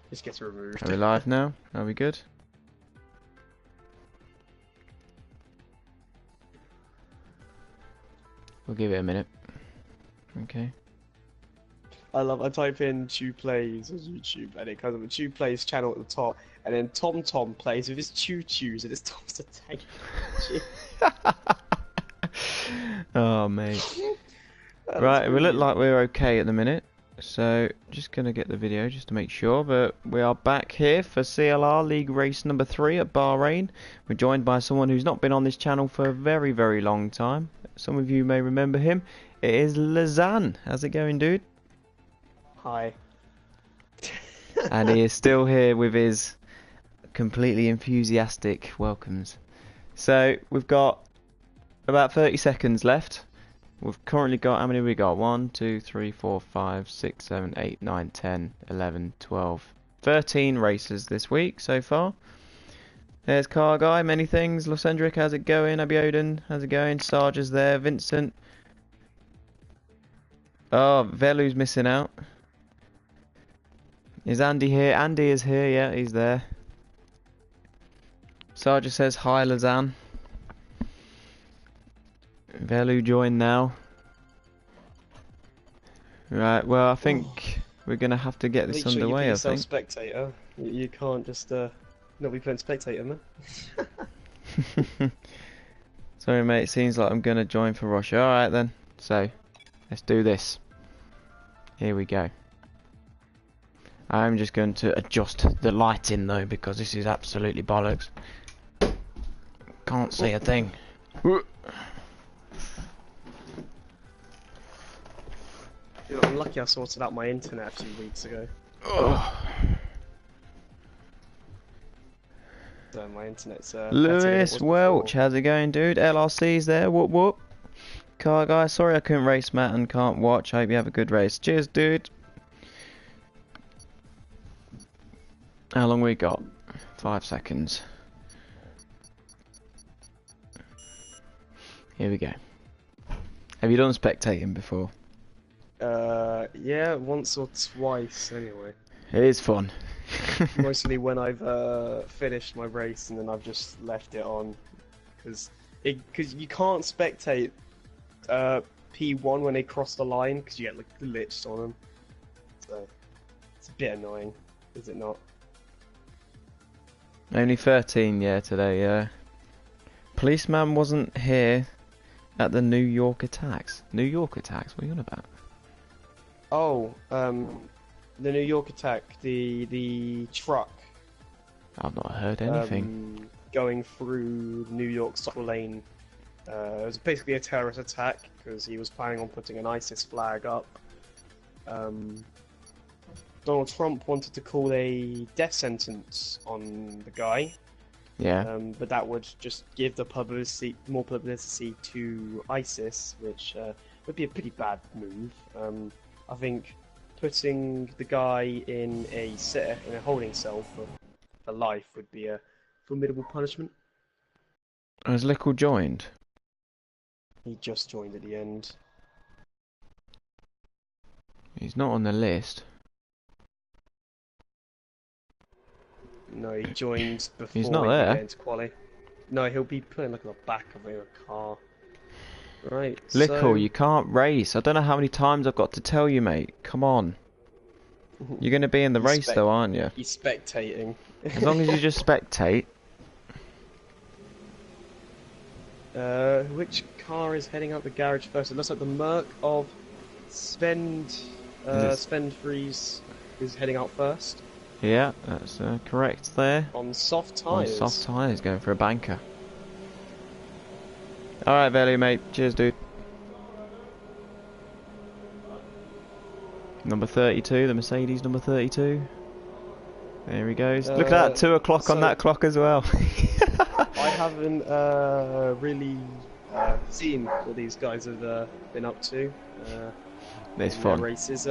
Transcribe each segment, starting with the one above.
Just gets removed. Are we live now? Are we good? We'll give it a minute. Okay. I type in Chew Plays on YouTube and it comes up with Chew Plays channel at the top, and then Tom plays with his Chew Chews and it's Tom's the tank. Oh, mate. Right, we look like we're okay at the minute. So, just going to get the video just to make sure. But we are back here for CLR League Race number 3 at Bahrain. We're joined by someone who's not been on this channel for a very, very long time. Some of you may remember him. It is Lazan. How's it going, dude? Hi. And he is still here with his completely enthusiastic welcomes. So, we've got about 30 seconds left. We've currently got, how many have we got? 1, 2, 3, 4, 5, 6, 7, 8, 9, 10, 11, 12, 13 races this week so far. There's Car Guy, many things. Losendrick, how's it going? Abiodun, how's it going? Sarge is there. Vincent. Oh, Velu's missing out. Is Andy here? Andy is here, yeah, he's there. Sarge says hi, Lazan. Velu joined now. Right, well, I think we're going to have to get this underway, I think. Spectator. You can't just not be playing spectator, man. Sorry, mate, it seems like I'm going to join for Russia. Alright then, so, let's do this. Here we go. I'm just going to adjust the lighting though, because this is absolutely bollocks. Can't see a thing. I'm lucky I sorted out my internet a few weeks ago. So my internet's Lewis Welch, how's it going, dude? LRC's there, whoop whoop. Car Guy, sorry I couldn't race Matt and can't watch. Hope you have a good race. Cheers, dude. How long we got? 5 seconds. Here we go. Have you done spectating before? Yeah, once or twice anyway. It is fun. Mostly when I've finished my race and then I've just left it on, because you can't spectate P1 when they cross the line because you get like glitched on them. So it's a bit annoying, is it not? Only 13, yeah, today, yeah. Policeman wasn't here at the New York attacks. New York attacks? What are you on about? Oh, the New York attack, the truck. I've not heard anything. Going through New York Central Lane. It was basically a terrorist attack because he was planning on putting an ISIS flag up. Donald Trump wanted to call a death sentence on the guy. Yeah. But that would just give the more publicity to ISIS, which would be a pretty bad move. I think putting the guy in a holding cell for life would be a formidable punishment. Has Lickle joined? He just joined at the end. He's not on the list. No, he joined before He's not he there. get into quali. No, he'll be putting like on the back of a car. Right. Lickle, so... you can't race. I don't know how many times I've got to tell you, mate. Come on. You're going to be in the race though, aren't you? He's spectating. As long as you just spectate. Which car is heading out the garage first? It looks like the Merc of Sven Fries is heading out first. Yeah, that's correct there. On soft tyres. On soft tyres, going for a banker. Alright, Velu, mate. Cheers, dude. Number 32, the Mercedes number 32. There he goes. Look at that, 2 o'clock on that clock as well. I haven't really seen what these guys have been up to. It's fun. Races.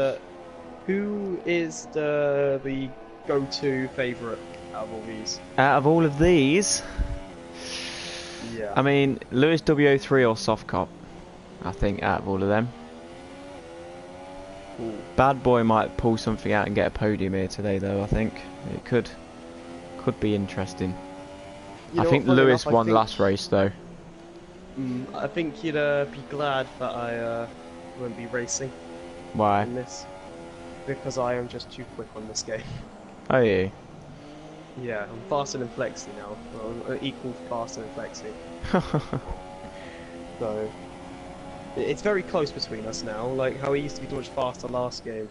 Who is the go-to favourite out of all these? Out of all of these, yeah. I mean, Lewis WO3 or Soft Cop, I think, out of all of them. Ooh. Bad Boy might pull something out and get a podium here today, though. I think it could be interesting. You I know think what, funny Lewis enough, won last race, though. I think you'd be glad that I won't be racing Why? in this, because I am just too quick on this game. Oh yeah. Yeah, I'm faster than Flexi now. Well, I'm equal faster than Flexi. So it's very close between us now. Like how he used to be much faster last game.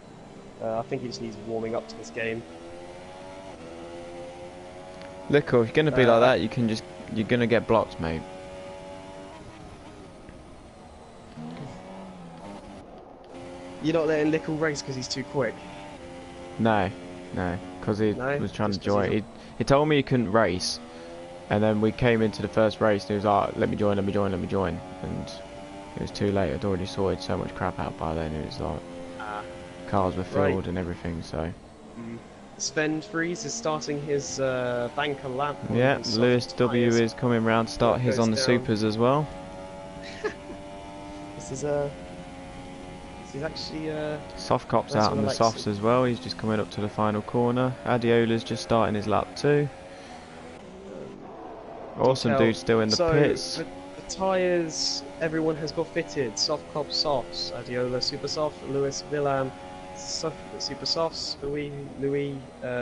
I think he just needs warming up to this game. Look, if you're gonna be like that, you're gonna get blocked, mate. You're not letting Lickle race because he's too quick. No, because he was trying to join. He told me he couldn't race, and then we came into the first race and he was like, let me join, and it was too late. I'd already sorted so much crap out by then. It was like cars were filled and everything. So Sven Fries is starting his banker lap. Yeah, Lewis W is coming round to start his on the supers as well. This is actually Soft Cop's out on the softs as well. He's just coming up to the final corner. Adiola's just starting his lap too. Awesome Dude still in the pits. The tyres, everyone has got fitted. Soft Cop softs, Adiola super soft, Lewis Villam super softs, Louis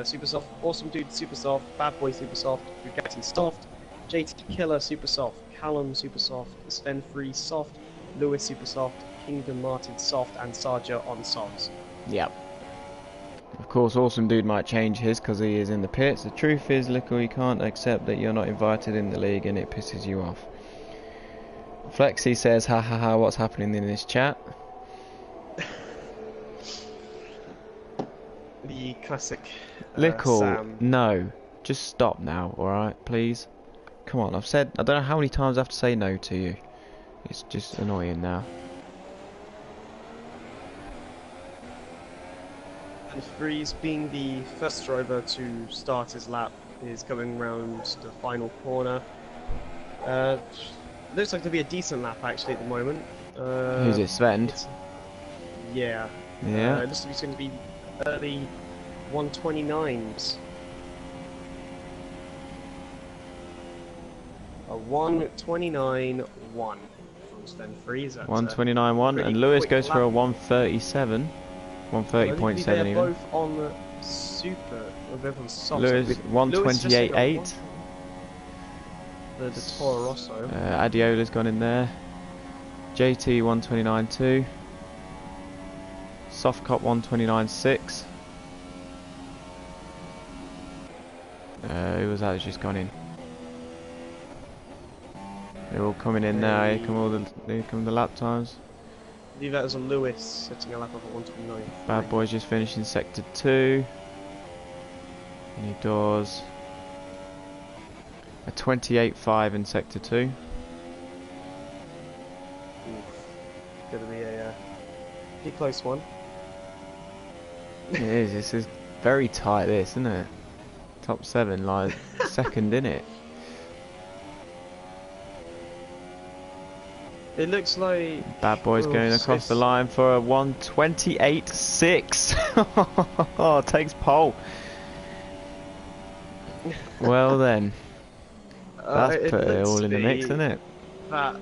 super soft, Awesome Dude super soft, Bad Boy super soft, Bugatti soft, JT Killer super soft, Callum super soft, Sven Free soft, Lewis super soft, Kingdom Martin soft, and Sarja on softs. Yep. Of course, Awesome Dude might change his because he is in the pits. The truth is, Lickle, you can't accept that you're not invited in the league and it pisses you off. Flexi says, ha ha ha, what's happening in this chat? The classic Lickle, Sam. No. Just stop now, alright, please? Come on, I don't know how many times I have to say no to you. It's just annoying now. And Freeze, being the first driver to start his lap, is coming round the final corner. Looks like to be a decent lap actually at the moment. Who's it, Sven? Yeah. Yeah. It looks like it's going to be early 129s. A 129.1 from Sven Freeze. 129.1, and Lewis goes for a 137. 130.7 they're even. both on the super. Both on soft. Lewis 128.8. The Toro Rosso. Adiola's gone in there. JT 129.2. Soft Cop 129.6. Who was that who's just gone in? They're all coming in now. Here come the lap times. I believe that was a Lewis setting a lap of 129. Bad Boy's just finishing sector 2. And he does a 28.5 in sector 2. Oof. Gonna be a pretty close one. It is. This is very tight. This, isn't it? Top 7, like second in it. It looks like Bad Boy's going across the line for a 128.6. Oh, takes pole. Well then, that's put it all in the mix, isn't it? That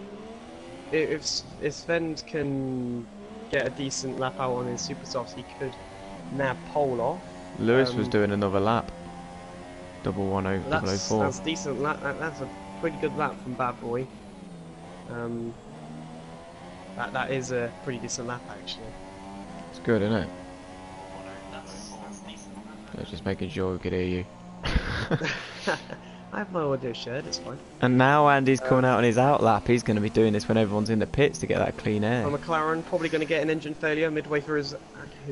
if Sven can get a decent lap out on his super softs, he could nab pole off. Lewis was doing another lap. 004. That's decent lap. That's a pretty good lap from Bad Boy. That is a pretty decent lap actually. It's good, isn't it? I was just making sure we could hear you. I have my audio shared, it's fine. And now Andy's coming out on his out lap. He's going to be doing this when everyone's in the pits to get that clean air. A McLaren probably going to get an engine failure midway through his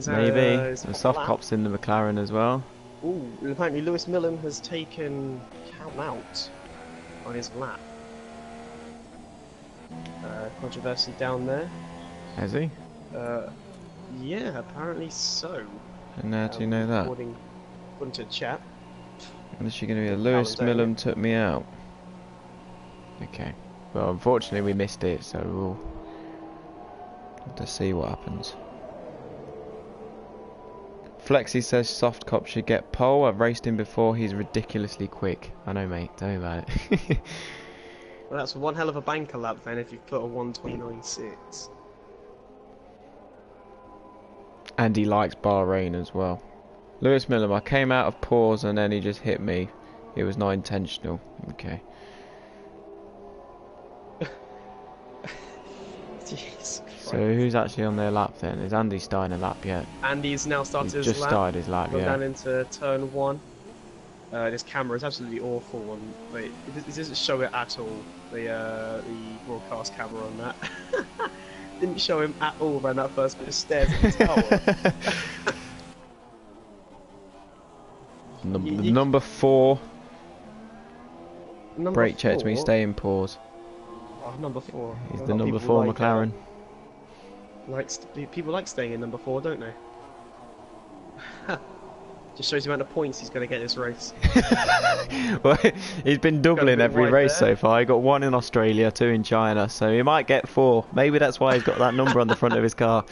maybe. His the soft lap. cop's in the McLaren as well. Ooh, and apparently Lewis Millam has taken count out on his lap. Controversy down there. Has he? Yeah, apparently so. And how do you know that? According to chat. Is she going to be a Lewis Millam took me out? Okay. Well, unfortunately we missed it, so we'll have to see what happens. Flexi says Soft Cop should get pole. I've raced him before. He's ridiculously quick. I know, mate. Tell me about it. Well, that's one hell of a banker lap then if you put a 1:29.6. And he likes Bahrain as well. Lewis Miller, I came out of pause and then he just hit me. It was not intentional. Okay. Jesus Christ. So who's actually on their lap then? Is Andy starting a lap yet? Andy's now started He's his just lap. started his lap, Gone yeah. down into turn 1. This camera is absolutely awful on. Wait, it doesn't show it at all. The broadcast camera on that didn't show him at all around that first bit of stairs at the tower. Number 4. Number Brake check to me, 4? stay in pause. Oh, number 4. He's A the lot of number people 4 like, McLaren. People like staying in number 4, don't they? Just shows the amount of points he's going to get this race. Well, he's been doubling every right race there. so far. He got 1 in Australia, 2 in China, so he might get 4. Maybe that's why he's got that number on the front of his car.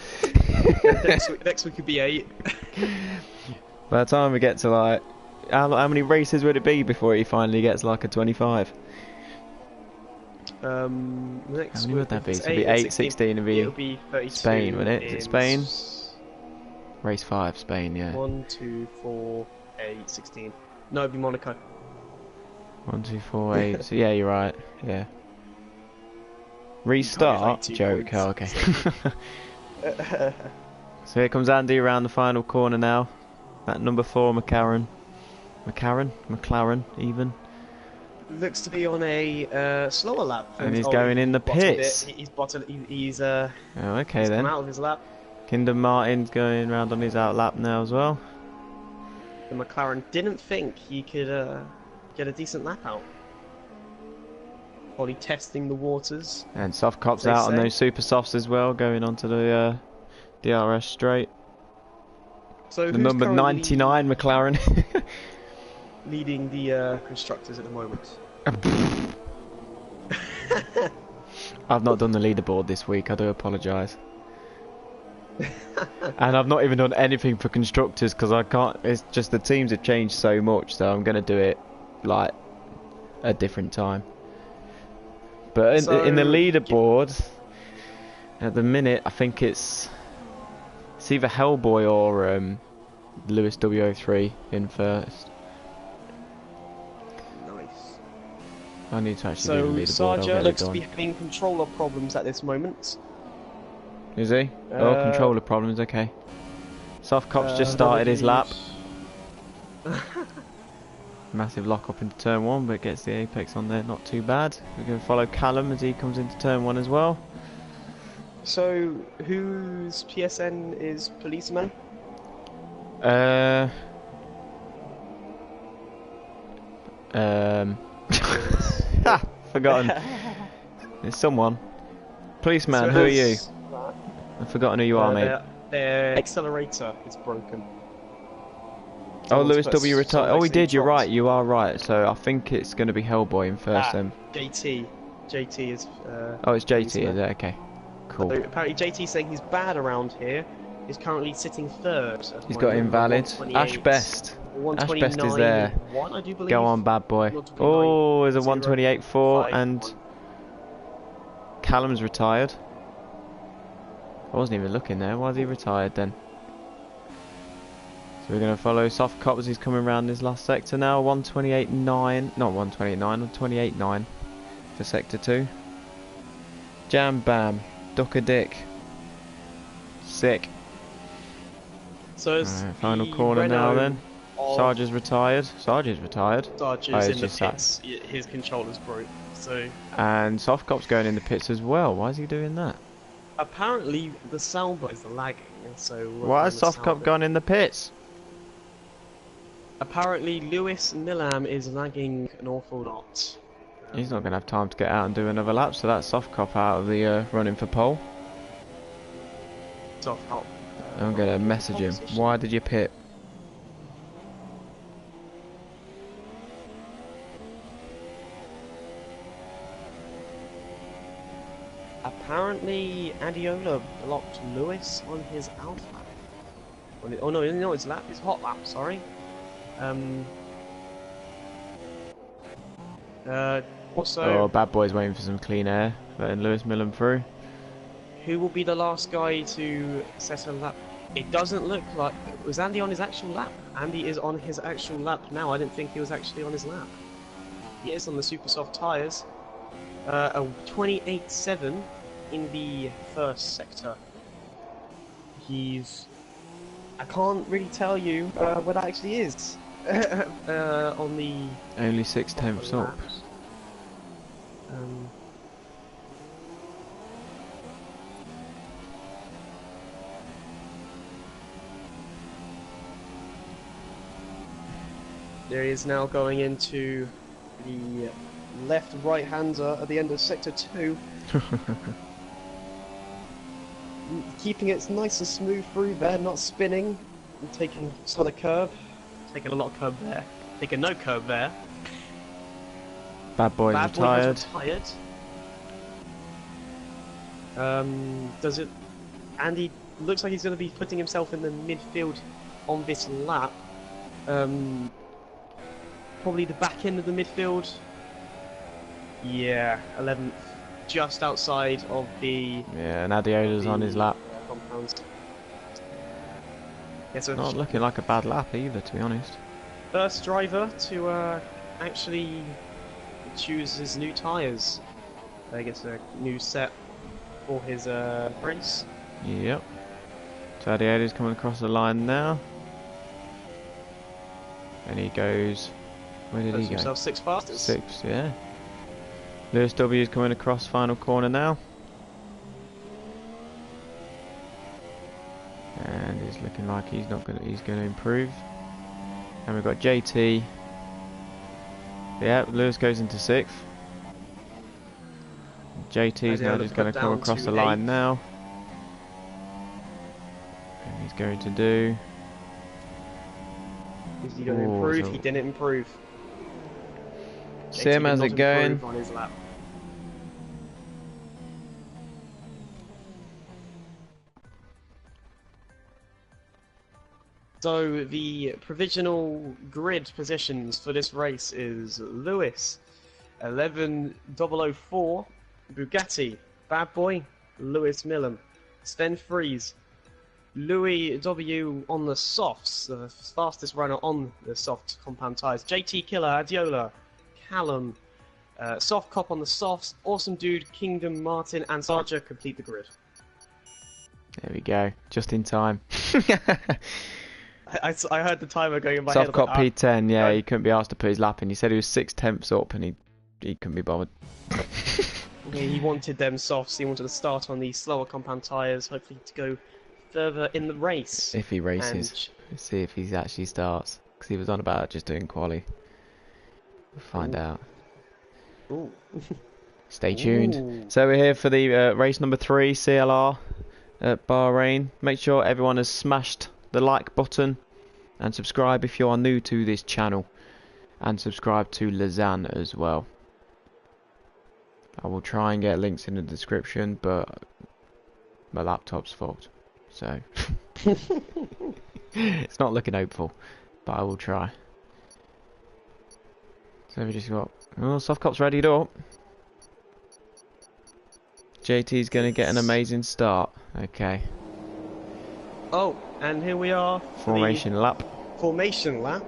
next week could be 8. By the time we get to like, how many races would it be before he finally gets like a 25? Next How many week, would that be? if So it's it'd be 8, 8, 16, it'll be 32. Spain, wouldn't it? Is it Spain? in Race 5, Spain, yeah. 1, 2, 4, 8, 16. No, it'd be Monaco. 1, 2, 4, 8. So yeah, you're right. Yeah. Restart? 2 Joke. points. Oh, okay. So here comes Andy around the final corner now. That number 4 McLaren, even. Looks to be on a slower lap. And he's going in the bottomed it. pits. He's bottled. He's Oh, okay he's then. come out of his lap. Kinder Martin's going round on his out lap now as well. The McLaren didn't think he could get a decent lap out. Probably testing the waters. And Soft Cop's They out on say. those super softs as well, going onto the DRS straight. So The who's number currently 99 McLaren. leading the constructors at the moment? I've not done the leaderboard this week, I do apologise. And I've not even done anything for constructors because I can't, it's just the teams have changed so much, so I'm going to do it like a different time. But in the leaderboard, at the minute, I think it's either Hellboy or Lewis W03 in first. Nice. I need to actually So do the leaderboard. I'll Sarja get it looks to done. be having controller problems at this moment. Is he? Oh, controller problems, okay. Soft Cop's just started his lap. Massive lock up into turn 1, but gets the apex on there, not too bad. We're going to follow Callum as he comes into turn 1 as well. So whose PSN is policeman? Forgotten. There's someone. Policeman, who are you? I've forgotten who you are, mate. Their accelerator is broken. Oh, Lewis Someone's put W retired. Oh, he someone did. You're dropped. right. You are right. So I think it's going to be Hellboy in first. Then. JT. JT is. Oh, it's JT. Is policeman. it? Okay. Cool. So apparently JT saying he's bad around here. He's currently sitting third. He's got invalid. Ash Best. Ash Best is there. 1, I do believe. Go on, bad boy. Oh, there's a 128.4 and Callum's retired. I wasn't even looking there. Why is he retired then? So we're going to follow Soft Cop as he's coming around this last sector now. 128.9. Not 129, 128.9 for sector 2. Jam bam. Duck a dick. Sick. So it's Alright, final the corner now Renault then. of Sarge's retired. Sarge's retired. Sarge's Oh, he's in the just sat. pits. His controller's broke. So And Soft Cop's going in the pits as well. Why is he doing that? apparently the soundbar is lagging. So Why has Soft Cop gone in the pits? Apparently Lewis Millam is lagging an awful lot. He's not going to have time to get out and do another lap, so that's Soft Cop out of the running for pole. Soft Cop. I'm going to message him. Why did you pit? Apparently Adiola blocked Lewis on his alpha. Oh no, no, it's lap. It's hot lap. Sorry. Also, Oh, Bad Boy's waiting for some clean air, letting Lewis Millen through. who will be the last guy to set a lap? It doesn't look like... Was Andy on his actual lap? Andy is on his actual lap now. I didn't think he was actually on his lap. He is on the super soft tyres. A 28.7 in the first sector. He's... I can't really tell you what that actually is on the... Only 6/10 up. There he is now going into the left-right hander at the end of sector 2. Keeping it nice and smooth through there, not spinning, and taking some of the curb. Taking a lot of curb there. Taking no curb there. Bad Boy's retired. Does it... Andy looks like he's going to be putting himself in the midfield on this lap. Probably the back end of the midfield. Yeah, 11th, just outside of the... Yeah, and Adiola's on his lap. Compounds. Yeah, so Not looking like a bad lap either, to be honest. first driver to actually choose his new tyres. I guess a new set for his race. Yep. So Adiola's coming across the line now. And he goes... Where did he go? Himself 6th fastest. 6th, yeah. Lewis W is coming across final corner now. And it's looking like he's going to improve. And we've got JT. Yeah, Lewis goes into 6th. JT's now just going to come across the line now. And he's going to do... Is he going to improve? He didn't improve. Sim, how's it going? On his lap. So the provisional grid positions for this race is Lewis, 11004, Bugatti, Bad Boy, Lewis Millen, Sven Fries, Louis W on the softs, the fastest runner on the soft compound tyres, JT Killer, Adiola, Callum, Soft Cop on the softs, Awesome Dude, Kingdom, Martin, and Sarja complete the grid. There we go, just in time. I heard the timer going in my Soft head. Cop Like, P10, yeah, he couldn't be asked to put his lap in. He said he was 6/10 up and he couldn't be bothered. Yeah, he wanted them softs, he wanted to start on the slower compound tyres, hopefully to go further in the race. If he races, let's see if he actually starts. Because he was on about just doing quali. We'll find out. Ooh. Stay tuned. Ooh. So we're here for the race number 3, CLR at Bahrain. Make sure everyone has smashed the like button and subscribe if you are new to this channel. And subscribe to Lausanne as well. I will try and get links in the description, but my laptop's fucked. So it's not looking hopeful, but I will try. So we just got... Oh, Soft Cop's readied up. JT's going to get an amazing start. Okay. Oh, and here we are. Formation lap. Formation lap.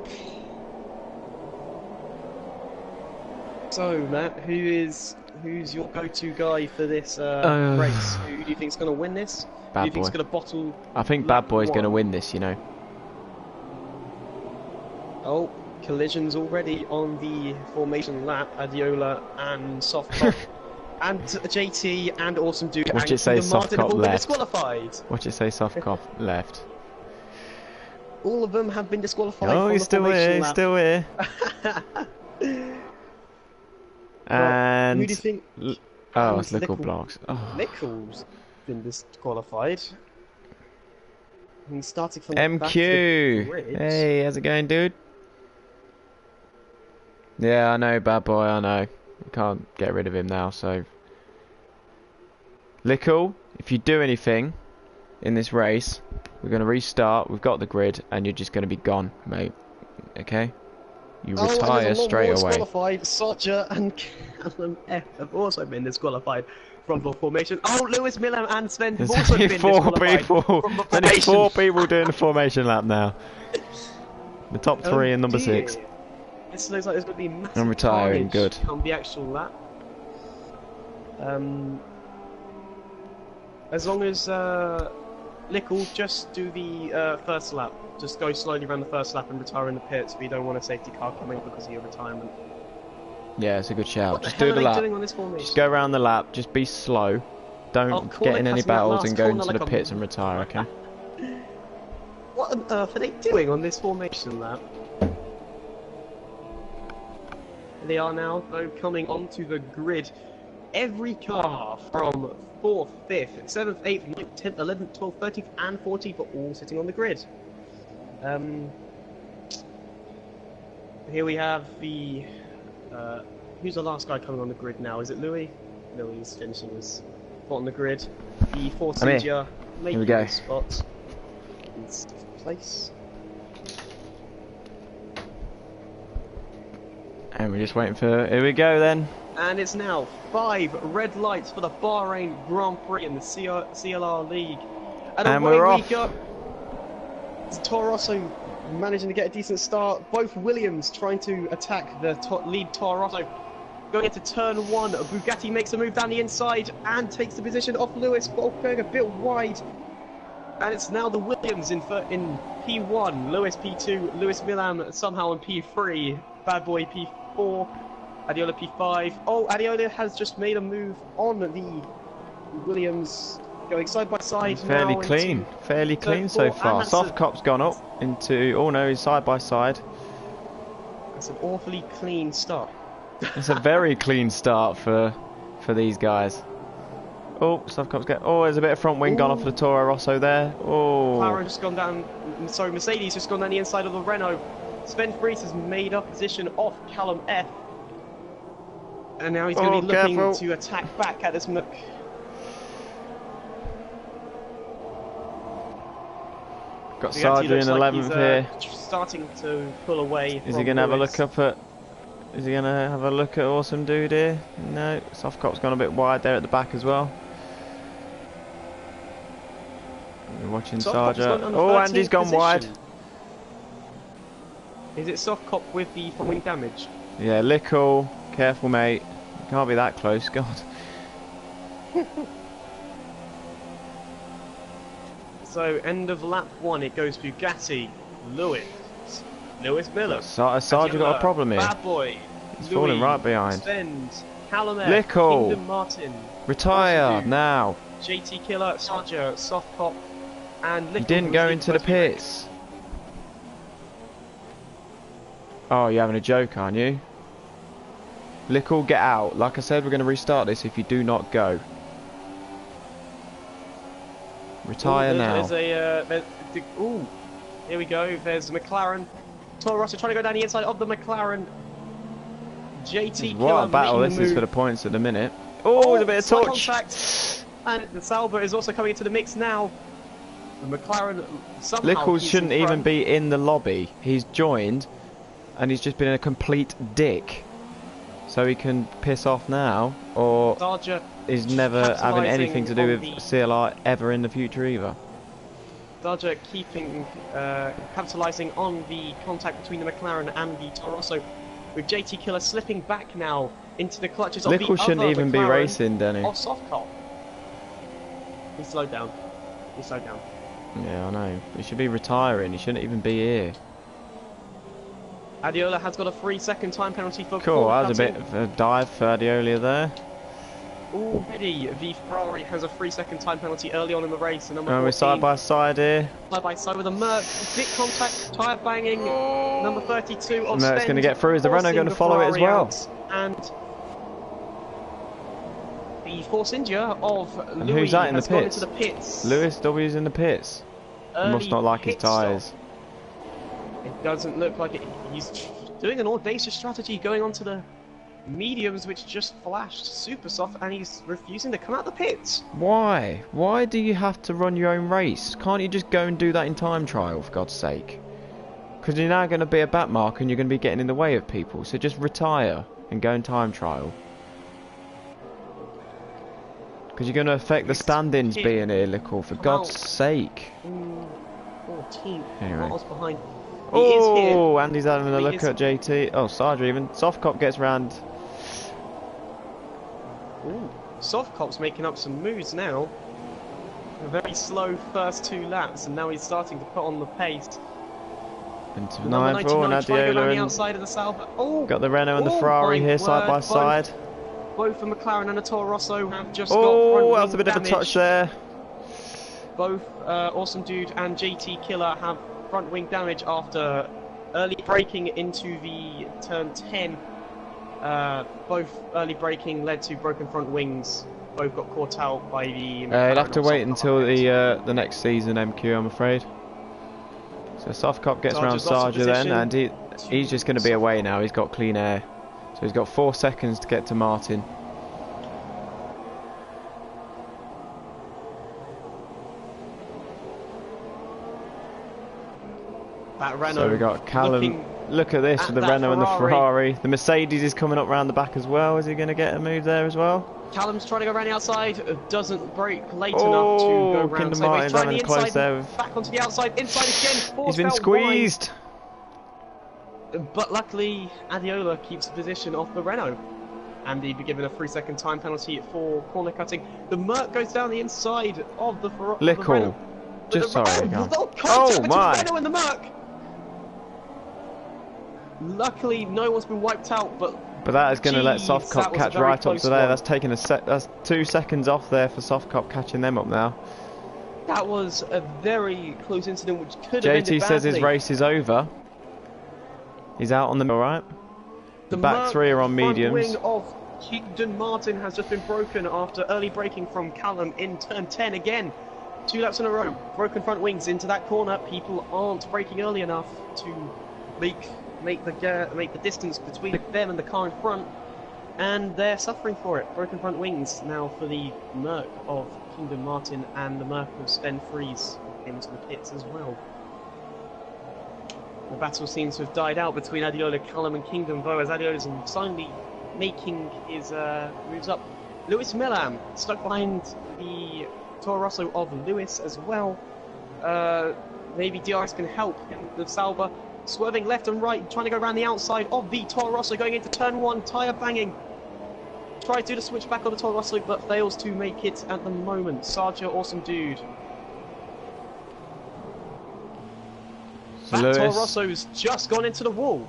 So, Matt, who's your go-to guy for this race? Who do you think's going to win this? Bad Who do you think's Boy. going to bottle? I think Bad Boy's going to win this, you know. Oh, collisions already on the formation lap. Adiola and Soft Cop and JT and Awesome Dude. Watch it say Soft Cop left. Disqualified. Watch it say Soft Cop left. All of them have been disqualified. Oh, from he's the still formation here. lap. He's still here. And who do you think? oh, it's Lickle Blocks. Oh. Lickle's been disqualified. He's starting from the back of the MQ. grid. Hey, how's it going, dude? Yeah, I know, Bad Boy. I know. We can't get rid of him now, so. Lickle, if you do anything in this race, We're going to restart. We've got the grid, and you're just going to be gone, mate. Okay? You retire straight away. Disqualified. Sarger and Callum F have also been disqualified from the formation. Oh, Lewis Miller and Sven have There's also only been four disqualified people. from the There's only formation. 4 people doing the formation lap now. The top 3 and number 6. This looks like there's going to be massive I'm retiring. carnage Good. on the actual lap. As long as Lickle just do the first lap. Just go slowly around the first lap and retire in the pits. We don't want a safety car coming up because of your retirement. Yeah, it's a good shout. What Just the hell do the are they lap. doing on this formation? Just go around the lap. Just be slow. Don't get in any battles and go into the pits and retire, okay? What on earth are they doing on this formation lap? They are now, though, coming onto the grid. Every car from 4th, 5th, 7th, 8th, 9th, 10th, 11th, 12th, 13th, and 14th are all sitting on the grid. Here we have the... who's the last guy coming on the grid now? Is it Louis? Louis is finishing his spot on the grid. The Force India making his spot in 6th place. And we're just waiting for... Here we go then. And it's now 5 red lights for the Bahrain Grand Prix in the CLR League. And away we go. Toro Rosso managing to get a decent start. Both Williams trying to attack the lead Toro Rosso. Going into turn 1, Bugatti makes a move down the inside and takes the position off Lewis, going a bit wide. And it's now the Williams in P1, Lewis P2, Lewis Milan somehow in P3, Bad Boy P4, Adiola P5. Oh, Adiola has just made a move on the Williams, going side by side. Fairly clean so far. Soft Cop's gone up into... Oh no, he's side by side. That's an awfully clean start. It's a very clean start for these guys. Oh, Soft Cop's get... Oh, there's a bit of front wing gone off the Toro Rosso there. Oh. McLaren just gone down... Sorry, Mercedes just gone down the inside of the Renault. Sven Fries has made up position off Callum F. And now he's going to be looking to attack back at this Got Sarger in 11th here. Starting to pull away. Is he going to have a look up at... Is he going to have a look at Awesome Dude here? No, Soft Cop's gone a bit wide there at the back as well. We're watching Sarger. Oh, Andy's gone wide. Is it Soft Cop with the front wing damage? Yeah, Lickle. Careful, mate. You can't be that close, God. So, end of lap 1, it goes Bugatti, Lewis Miller. Sarger got a problem here. Bad Boy. He's falling right behind. Sven, Callum F, Lickle. Kingdom Martin. Retire now. JT Killer, Sarger, Soft Cop, and Lickle. You didn't go into the pits. Oh, you're having a joke, aren't you? Lickle, get out. Like I said, we're going to restart this if you do not go. Retire now. There's here we go. There's McLaren. Toro Rosso trying to go down the inside of the McLaren. JT Killer. What a battle this is for the points at the minute. Oh, there's a bit of touch. Contact. And the Sauber is also coming into the mix now. The McLaren somehow... Lickle shouldn't even be in the lobby. He's joined and he's just been a complete dick. So he can piss off now, or is never having anything to do with CLR ever in the future either. Sarger capitalising on the contact between the McLaren and the Toro Rosso, with JT Killer slipping back now into the clutches of the other Lickle shouldn't even be racing, Denny. Off Soft Cop. He slowed down. Yeah, I know. He should be retiring. He shouldn't even be here. Adiola has got a 3-second time penalty for cool, that was a bit of a dive for Adiola there. Already, the Ferrari has a 3-second time penalty early on in the race. And we're side by side here. Side by side with a Merc. Big contact, tyre banging. Number 32 of Merc's going to get through. Is the Renault going to follow it as well? And the Force India of Louis who's that in has the gone pits? into the pits. Lewis W's in the pits. He must not like his tyres. It doesn't look like it. He's doing an audacious strategy, going onto the mediums which just flashed super soft, and he's refusing to come out the pits. Why? Why do you have to run your own race? Can't you just go and do that in time trial, for God's sake? Because you're now going to be a back mark and you're going to be getting in the way of people. So just retire and go in time trial. Because you're going to affect the standings being here, Lickle, for God's sake. 14th. Anyway. Miles behind. Oh, Andy's having a look at JT. Oh, Sarge even. Soft Cop gets round. Ooh, Soft Cop's making up some moves now. A very slow first 2 laps, and now he's starting to put on the pace. Into Number 94 and 99 trying to go around the Adiola. outside of the Sauber. Oh, Got the Renault and the Ferrari here side by side. Both the McLaren and the Toro Rosso have just got Oh, front that was a bit damage. of a touch there. Both Awesome Dude and JT Killer have front wing damage after early braking into the turn 10. Both early braking led to broken front wings. Both got caught out by the. You'll have to wait until the next season, MQ, I'm afraid. So Soft Cop gets round Sarger then, and he's just going to be away now. He's got clean air, so he's got 4 seconds to get to Martin. That Renault. So we got Callum. Look at this with the Renault and the Ferrari. The Mercedes is coming up round the back as well. Is he going to get a move there as well? Callum's trying to go around the outside, doesn't brake late enough to go round. Kinder So he's Martin's trying the having close inside, there. back onto the outside, inside again. He's been squeezed. But luckily, Adiola keeps the position off the Renault. And he'd be given a 3-second time penalty for corner cutting. The Merc goes down the inside of the Ferrari. Lickle. Just sorry. Oh my. The Renault and the Merc. Luckily, no one's been wiped out, but that is going to let Soft Cop catch right up to there. One. That's taken that's 2 seconds off there for Soft Cop catching them up now. That was a very close incident, which could have ended JT says his badly. race is over. He's out on the alright. The back Merc 3 are on front mediums. Wing of Kingdon Martin has just been broken after early braking from Callum in turn 10 again. 2 laps in a row. Broken front wings into that corner. People aren't braking early enough to make the distance between them and the car in front, and they're suffering for it. Broken front wings now for the Merc of Kingdom Martin and the Merc of Sven Fries into the pits as well. The battle seems to have died out between Adiola, Callum and Kingdom, though, as Adiola's finally making his moves up. Lewis Millam stuck behind the Toro Rosso of Lewis as well. Maybe DRS can help the Sauber. Swerving left and right, trying to go around the outside of the Toro Rosso, going into turn 1, tyre banging. Tries to do the switch back on the Toro Rosso, but fails to make it at the moment. Sarger, Awesome Dude. That Toro Rosso's just gone into the wall.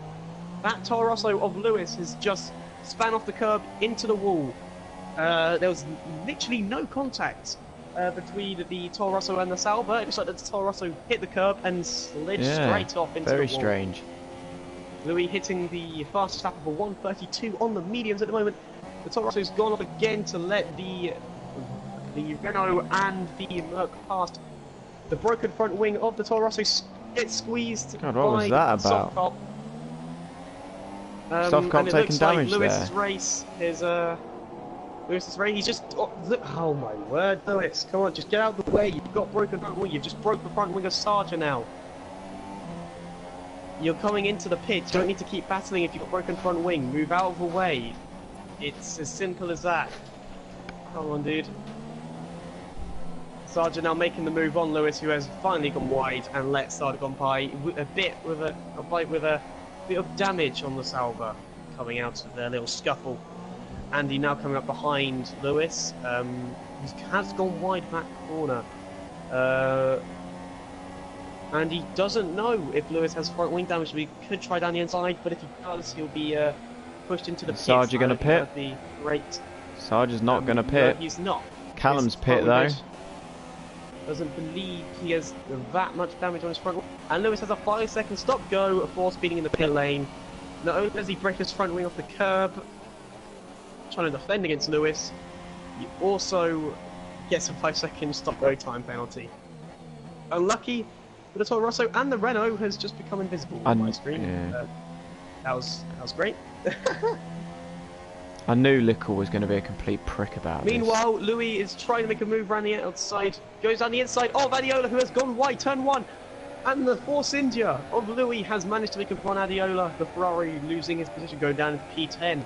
That Toro Rosso of Lewis has just span off the curb into the wall. There was literally no contact between the Toro Rosso and the Sauber. It looks like the Toro Rosso hit the curb and slid straight off into the wall. Very strange. Louis hitting the fastest lap of a 1:32 on the mediums at the moment. The Toro Rosso's gone off again to let the Renault and the Merc past. The broken front wing of the Toro Rosso gets squeezed. God, what was that about? Soft Cop. Soft Cop taking damage like Lewis's there. race is Lewis's race. He's just oh my word, Lewis! Come on, just get out of the way. You've got broken front wing. You've just broke the front wing of Sarger now. You're coming into the pit. You don't need to keep battling if you've got broken front wing. Move out of the way. It's as simple as that. Come on, dude. Sarger now making the move on Lewis, who has finally gone wide and let Sarger gone by a bit with a bit of damage on the Sauber coming out of their little scuffle. Andy now coming up behind Lewis, who has gone wide back corner. And he doesn't know if Lewis has front wing damage, so he could try down the inside, but if he does, he'll be pushed into the pit. Sarger going to pit? Sarger's not going to pit. No, he's not. Callum's pit though. Doesn't believe he has that much damage on his front wing. And Lewis has a 5-second stop go before speeding in the pit lane. Not only does he break his front wing off the curb, trying to defend against Lewis, he also gets a 5-second stop go time penalty. Unlucky for the Toro Rosso, and the Renault has just become invisible on my screen. Yeah. That was great. I knew Lickle was going to be a complete prick about Meanwhile, Louis is trying to make a move around the outside. Goes down the inside. Oh, Adiola, who has gone wide, turn one. And the Force India of Louis has managed to make a run. Adiola, the Ferrari, losing his position, going down into P10.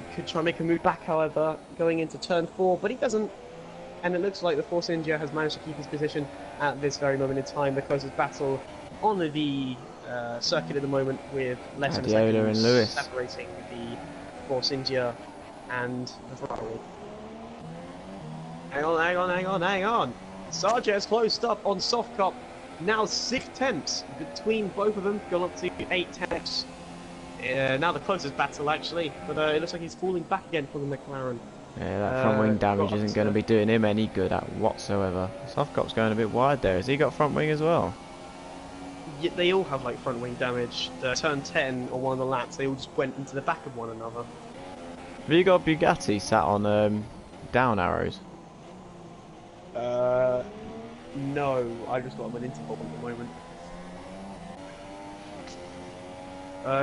He could try and make a move back, however, going into turn 4, but he doesn't. And it looks like the Force India has managed to keep his position at this very moment in time. The closest battle on the circuit at the moment, with less than a second and Lewis separating the Force India and the Ferrari. Hang on. Sarge has closed up on soft cop. Now 6 tenths between both of them, gone up to 8 tenths. Now the closest battle actually, but it looks like he's falling back again for the McLaren. Yeah, that front wing damage isn't going to be doing him any good at whatsoever. Softcop's going a bit wide there. Has he got front wing as well? Yeah, they all have like front wing damage. Turn 10 on one of the laps, they all just went into the back of one another. Have you got Bugatti sat on down arrows? No, I just got him an interval at the moment.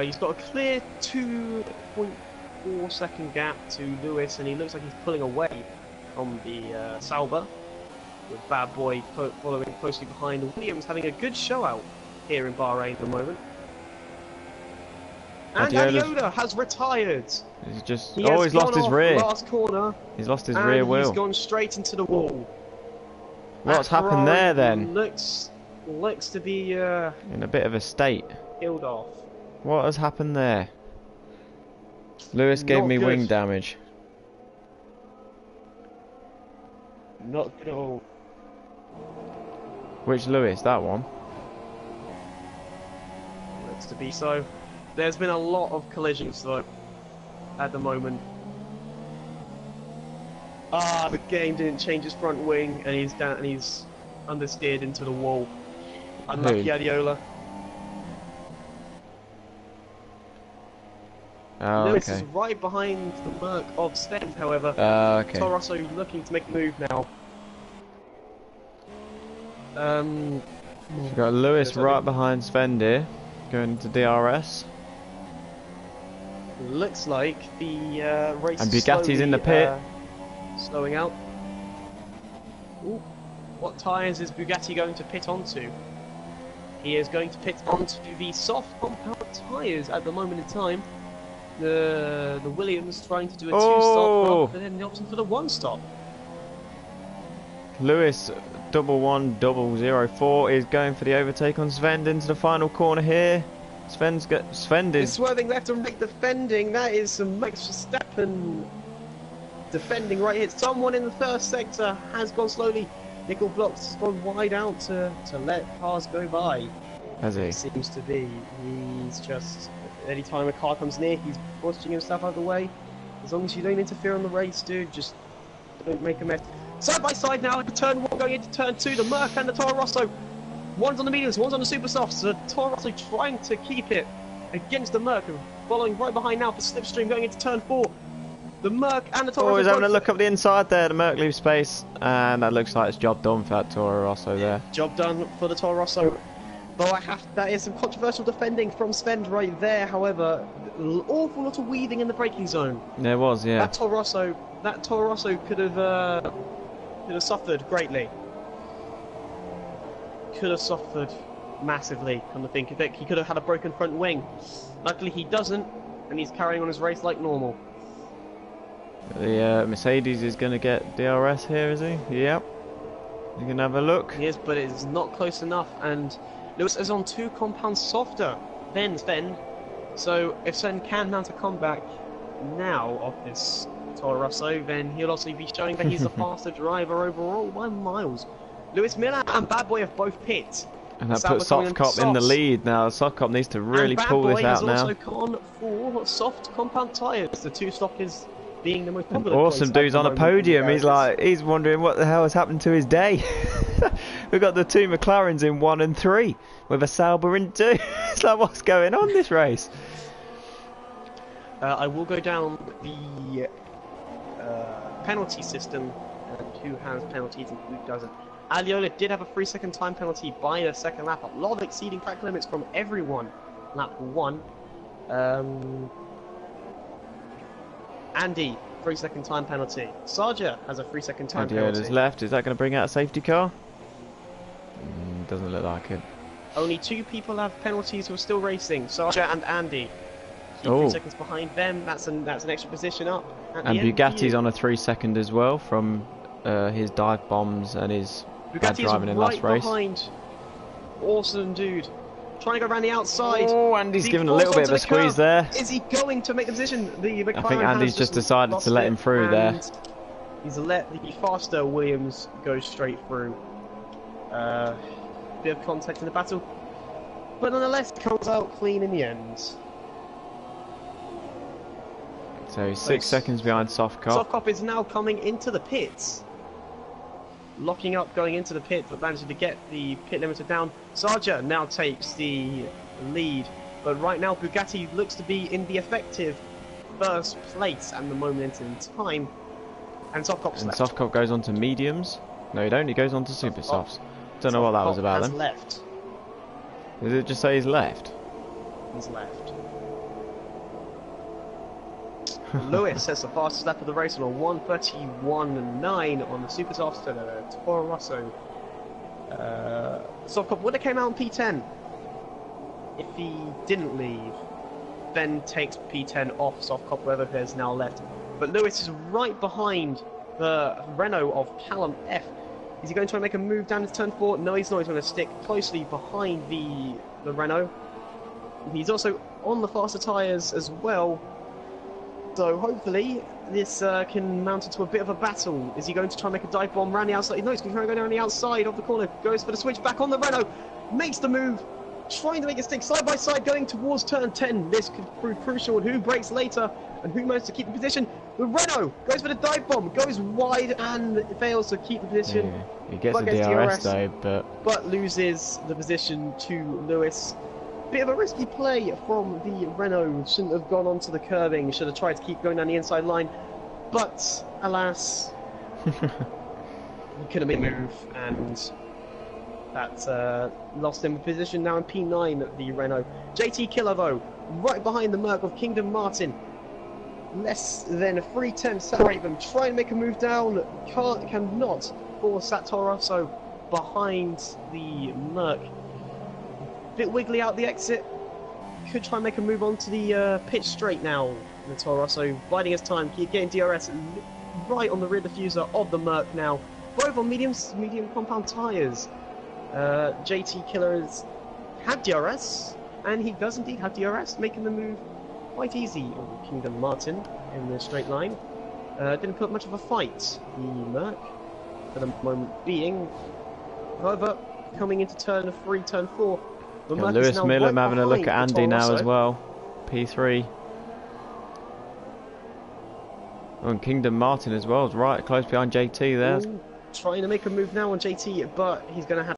He's got a clear 2.4 second gap to Lewis, and he looks like he's pulling away from the Sauber, with Bad Boy following closely behind. Williams having a good show out here in Bahrain at the moment. And Adiola has retired. He's just he's lost his rear. Last corner. He's lost his rear wheel. He's gone straight into the wall. What's happened there then? Looks to be in a bit of a state. Killed off. What has happened there? Lewis gave me wing damage. Not good at all. Which Lewis? That one? Looks to be so. There's been a lot of collisions though at the moment. The game didn't change his front wing, and he's down, and he's understeered into the wall. Unlucky Adiola. Oh, Lewis okay. is right behind the Merc of Sven, however. Okay. Toro Rosso looking to make a move now. We've got Lewis right behind Sven here, going to DRS. Looks like the race and Bugatti's in the pit. Slowing out. Ooh. What tyres is Bugatti going to pit onto? He is going to pit onto the soft compound tyres at the moment in time. The Williams trying to do a 2-stop, and then the option for the 1-stop. Lewis 1104 is going for the overtake on Sven into the final corner here. Sven is swerving left and right, defending. That is some Max Verstappen defending right here. Someone in the first sector has gone slowly. Nickel Blocks has gone wide out to let cars go by. Has he? It seems to be. He's just, anytime a car comes near, he's pushing himself out of the way. As long as you don't interfere on the race, dude, just don't make a mess. Side by side now, turn 1 going into turn 2, the Merc and the Toro Rosso. One's on the mediums, one's on the super softs. The Toro Rosso trying to keep it against the Merc, following right behind now for slipstream going into turn 4. The Merc and the Toro Rosso. He's having a look up the inside there. The Merc leaves space, and that looks like it's job done for that Toro Rosso there. Job done for the Toro Rosso. Though that is some controversial defending from Sven right there. However, awful lot of weaving in the braking zone. There was, yeah. That Toro Rosso could have suffered greatly. Could have suffered massively. Come to think of it, he could have had a broken front wing. Luckily, he doesn't, and he's carrying on his race like normal. The Mercedes is going to get DRS here, is he? Yep. You can have a look. He is, but it's not close enough, and Lewis is on 2 compounds softer than Sven. So if Sven can mount a comeback now of this Toro Rosso, then he'll also be showing that he's a faster driver overall by miles. Lewis Miller and Bad Boy have both pit. And that puts Soft Cop in the lead now. Soft Cop needs to really pull this out now. And Bad Boy has also gone for soft compound tyres. The 2-stop is being the most popular. Awesome dude's on a podium. He's wondering what the hell has happened to his day. We've got the 2 McLarens in 1 and 3 with a Sauber in 2. It's like, what's going on this race? I will go down the penalty system and who has penalties and who doesn't. Adiola did have a 3-second time penalty by the second lap. A lot of exceeding track limits from everyone. Lap 1. Andy, 3-second time penalty. Sarja has a 3-second time Guardiola's penalty. left. Is that going to bring out a safety car? Doesn't look like it. Only 2 people have penalties who are still racing. Sarja and Andy. So Oh. 3 seconds behind them. That's an extra position up. At And the end Bugatti's for on a 3-second as well from his dive bombs and his bad Bugatti driving is in right last race. behind. Awesome dude. Trying to go around the outside. Oh, Andy's He given a falls little bit of onto a the curb. squeeze there. Is he going to make the position? The McLaren I think Andy's has just decided lost to let it, him through there. and He's let the faster Williams go straight through. Bit of contact in the battle, but nonetheless comes out clean in the end. So 6 seconds behind Softcop. Softcop is now coming into the pits. Locking up, going into the pit, but managing to get the pit limiter down. Sarja now takes the lead, but right now Bugatti looks to be in the effective first place at the moment in time. And Softcop's left. Softcop goes on to mediums. No, he don't. He goes on to super softs. Don't know what that was about then. Left. Did it just say he's left? He's left. Lewis has the fastest lap of the race on a 1:31.9 on the super softs to the Toro Rosso. Softcop would have came out on P10 if he didn't leave. Then takes P10 off Softcop, whoever has now left. But Lewis is right behind the Renault of Callum F. Is he going to try and make a move down into turn 4? No, he's not. He's going to stick closely behind the Renault. He's also on the faster tyres as well. So hopefully this can mount into a bit of a battle. Is he going to try and make a dive bomb around the outside? No, he's going to try and go down the outside of the corner. Goes for the switch back on the Renault. Makes the move. Trying to make it stick side by side, going towards turn 10. This could prove crucial. And who breaks later? And who manages to keep the position? The Renault goes for the dive bomb. Goes wide and fails to keep the position. Yeah, he gets a DRS though, but loses the position to Lewis. Bit of a risky play from the Renault. Shouldn't have gone onto the curbing. Should have tried to keep going down the inside line. But alas, he couldn't make a move, and that lost him a position now in P9 the Renault. JT Killer though, right behind the Merc of Kingdom Martin. Less than 3/10 separate them. Trying to make a move down, cannot force that Toro Rosso behind the Merc. Bit wiggly out the exit. Could try and make a move onto the pitch straight now. The Toro Rosso biding his time, getting DRS right on the rear diffuser of the Merc now. Both on medium compound tyres. JT Killer has had DRS, and he does indeed have DRS, making the move quite easy on Kingdom Martin in the straight line. Didn't put much of a fight, the Merc, for the moment being. However, coming into turn 3, turn 4, the Merc Lewis is now Millam right having a look at behind the Andy Toro now Rosso. as well. P3. And Kingdom Martin as well is right close behind JT there. Ooh, trying to make a move now on JT, but he's going to have